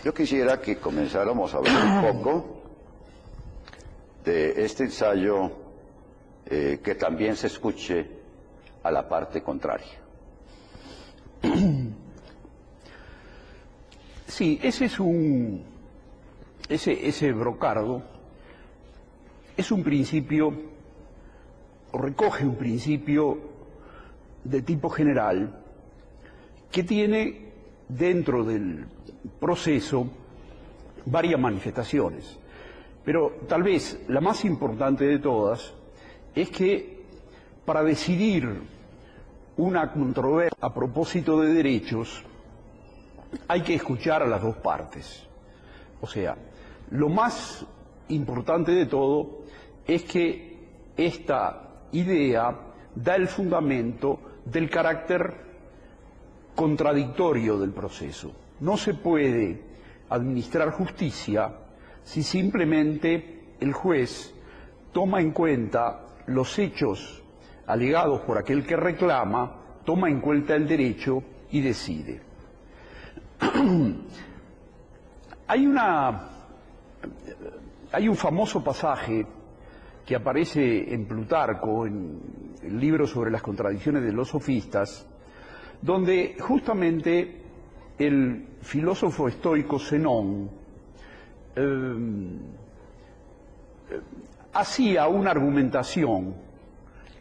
Yo quisiera que comenzáramos a hablar un poco de este ensayo, que también se escuche a la parte contraria. Sí, ese brocardo es un principio, o recoge un principio de tipo general que tiene dentro del proceso varias manifestaciones, pero tal vez la más importante de todas es que para decidir una controversia a propósito de derechos hay que escuchar a las dos partes. O sea, lo más importante de todo es que esta idea da el fundamento del carácter contradictorio del proceso. No se puede administrar justicia si simplemente el juez toma en cuenta los hechos alegados por aquel que reclama, toma en cuenta el derecho y decide. Hay un famoso pasaje que aparece en Plutarco, en el libro sobre las contradicciones de los sofistas, donde justamente el filósofo estoico Zenón hacía una argumentación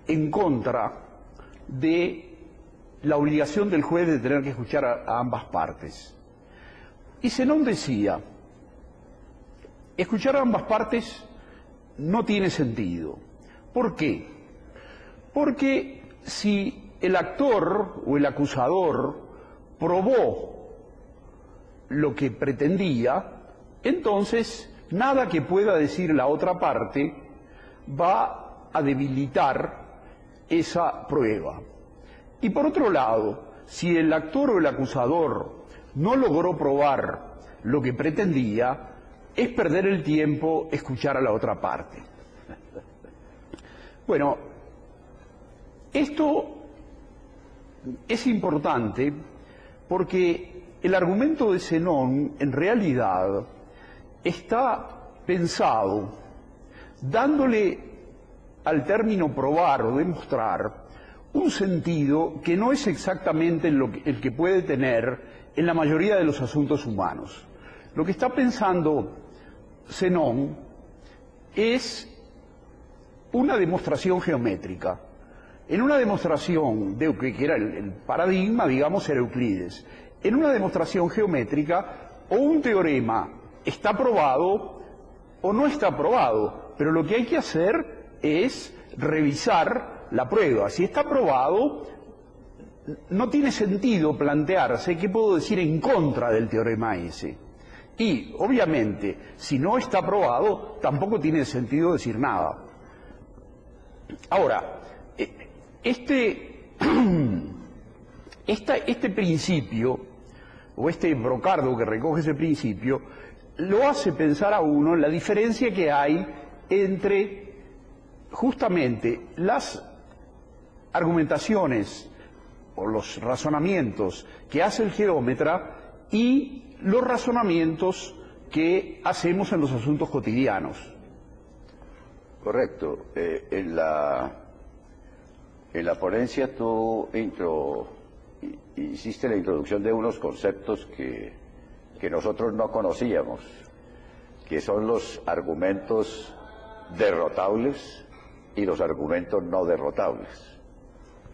en contra de la obligación del juez de tener que escuchar a ambas partes. Y Zenón decía, escuchar a ambas partes no tiene sentido. ¿Por qué? Porque si el actor o el acusador probó lo que pretendía, entonces nada que pueda decir la otra parte va a debilitar esa prueba. Y por otro lado, si el actor o el acusador no logró probar lo que pretendía, es perder el tiempo escuchar a la otra parte. Bueno, esto es importante porque el argumento de Zenón en realidad está pensado dándole al término probar o demostrar un sentido que no es exactamente el que puede tener en la mayoría de los asuntos humanos. Lo que está pensando Zenón es una demostración geométrica. En una demostración de que era el paradigma, digamos, era Euclides. En una demostración geométrica, o un teorema está probado o no está probado, pero lo que hay que hacer es revisar la prueba. Si está probado, no tiene sentido plantearse qué puedo decir en contra del teorema ese. Y, obviamente, si no está probado, tampoco tiene sentido decir nada. Ahora, este principio, o este brocardo que recoge ese principio, lo hace pensar a uno en la diferencia que hay entre justamente las argumentaciones o los razonamientos que hace el geómetra y los razonamientos que hacemos en los asuntos cotidianos. Correcto. En la ponencia tú hiciste la introducción de unos conceptos que nosotros no conocíamos, que son los argumentos derrotables y los argumentos no derrotables.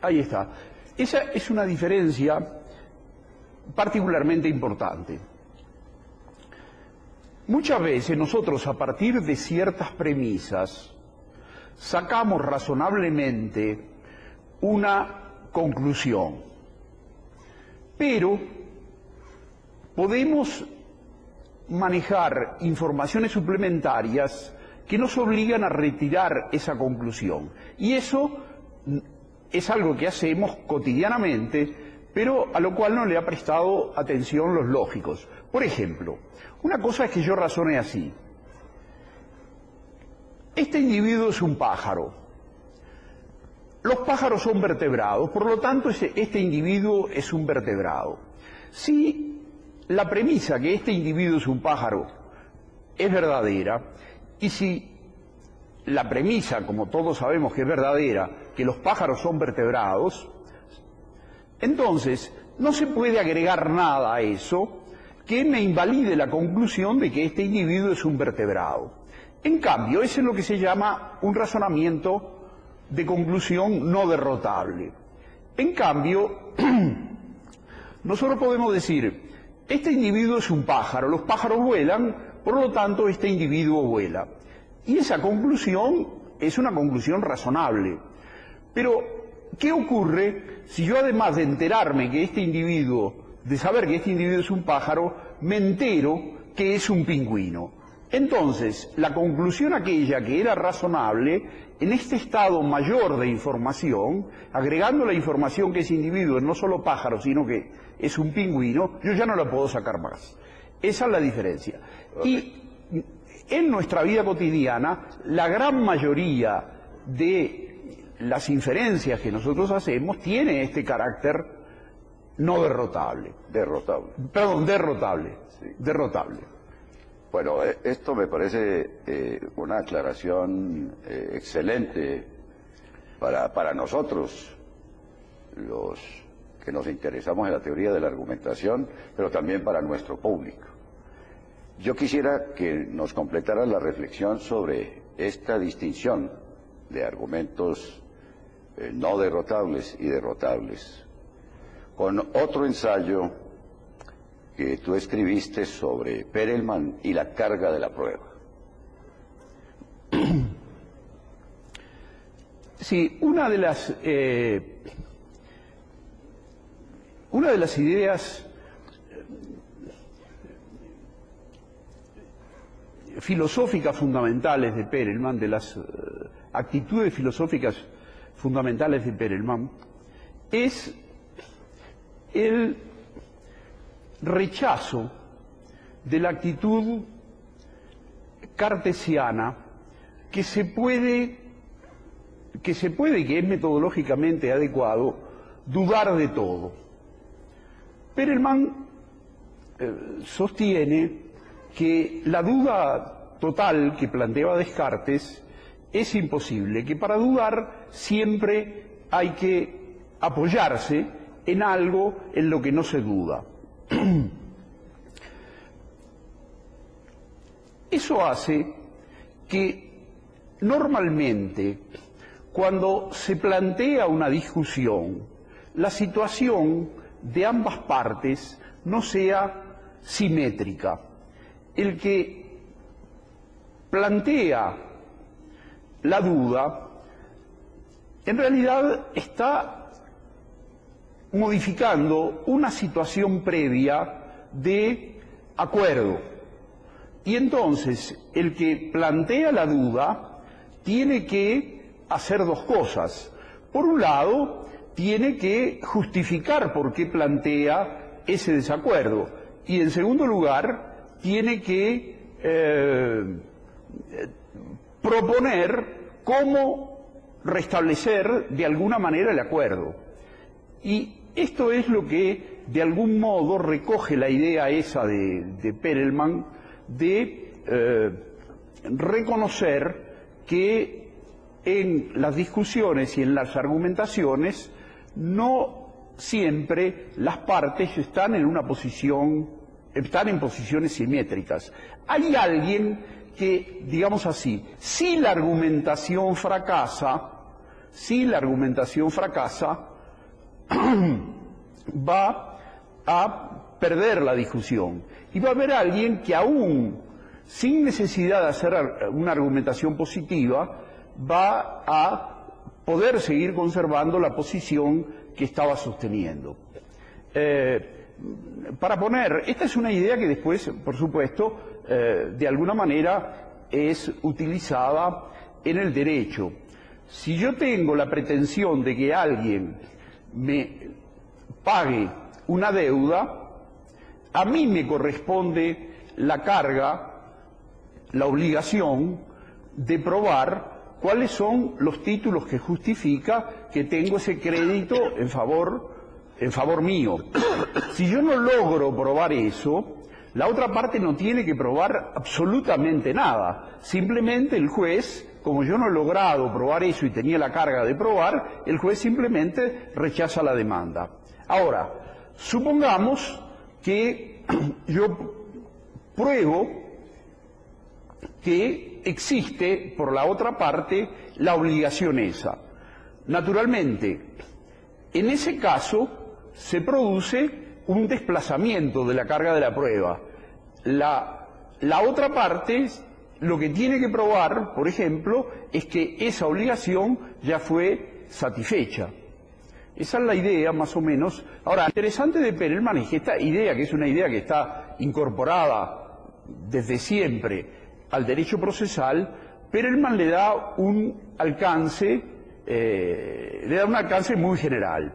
Ahí está. Esa es una diferencia particularmente importante. Muchas veces nosotros, a partir de ciertas premisas, sacamos razonablemente una conclusión, pero podemos manejar informaciones suplementarias que nos obligan a retirar esa conclusión. Y eso es algo que hacemos cotidianamente, pero a lo cual no le ha prestado atención los lógicos. Por ejemplo, una cosa es que yo razone así. Este individuo es un pájaro. Los pájaros son vertebrados, por lo tanto este individuo es un vertebrado. Si la premisa que este individuo es un pájaro es verdadera, y si la premisa, como todos sabemos que es verdadera, que los pájaros son vertebrados, entonces no se puede agregar nada a eso que me invalide la conclusión de que este individuo es un vertebrado. En cambio, ese es lo que se llama un razonamiento de conclusión no derrotable. En cambio, nosotros podemos decir, este individuo es un pájaro, los pájaros vuelan, por lo tanto este individuo vuela. Y esa conclusión es una conclusión razonable. Pero, ¿qué ocurre si yo, además de enterarme que este individuo, de saber que este individuo es un pájaro, me entero que es un pingüino? Entonces, la conclusión aquella que era razonable, en este estado mayor de información, agregando la información que ese individuo es no solo pájaro, sino que es un pingüino, yo ya no la puedo sacar más. Esa es la diferencia. Y en nuestra vida cotidiana, la gran mayoría de las inferencias que nosotros hacemos tiene este carácter no derrotable. Derrotable. Perdón, derrotable. Sí. Derrotable. Bueno, esto me parece una aclaración excelente para nosotros, los que nos interesamos en la teoría de la argumentación, pero también para nuestro público. Yo quisiera que nos completara la reflexión sobre esta distinción de argumentos no derrotables y derrotables, con otro ensayo que tú escribiste sobre Perelman y la carga de la prueba. Sí, una de las ideas filosóficas fundamentales de Perelman, de las actitudes filosóficas fundamentales de Perelman, es el rechazo de la actitud cartesiana que se puede y que es metodológicamente adecuado, dudar de todo. Perelman sostiene que la duda total que planteaba Descartes es imposible, que para dudar siempre hay que apoyarse en algo en lo que no se duda. Eso hace que normalmente cuando se plantea una discusión, la situación de ambas partes no sea simétrica. El que plantea la duda en realidad está modificando una situación previa de acuerdo. Y entonces el que plantea la duda tiene que hacer dos cosas. Por un lado, tiene que justificar por qué plantea ese desacuerdo. Y en segundo lugar, tiene que proponer cómo restablecer de alguna manera el acuerdo. Y esto es lo que de algún modo recoge la idea esa de Perelman de reconocer que en las discusiones y en las argumentaciones no siempre las partes están en posiciones simétricas. Hay alguien que, digamos así, si la argumentación fracasa, va a perder la discusión. Y va a haber alguien que aún sin necesidad de hacer una argumentación positiva, va a poder seguir conservando la posición que estaba sosteniendo. Esta es una idea que después, por supuesto, de alguna manera es utilizada en el derecho. Si yo tengo la pretensión de que alguien me pague una deuda, a mí me corresponde la carga, la obligación de probar cuáles son los títulos que justifica que tengo ese crédito en favor en favor mío. Si yo no logro probar eso, la otra parte no tiene que probar absolutamente nada. Simplemente el juez, como yo no he logrado probar eso y tenía la carga de probar, el juez simplemente rechaza la demanda. Ahora, supongamos que yo pruebo que existe por la otra parte la obligación esa. Naturalmente, en ese caso se produce un desplazamiento de la carga de la prueba. La otra parte lo que tiene que probar, por ejemplo, es que esa obligación ya fue satisfecha. Esa es la idea, más o menos. Ahora, lo interesante de Perelman es que esta idea, que es una idea que está incorporada desde siempre al derecho procesal, Perelman le da un alcance, muy general.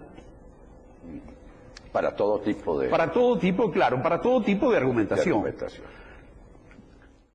Para todo tipo de... Para todo tipo, claro, para todo tipo de argumentación. de argumentación.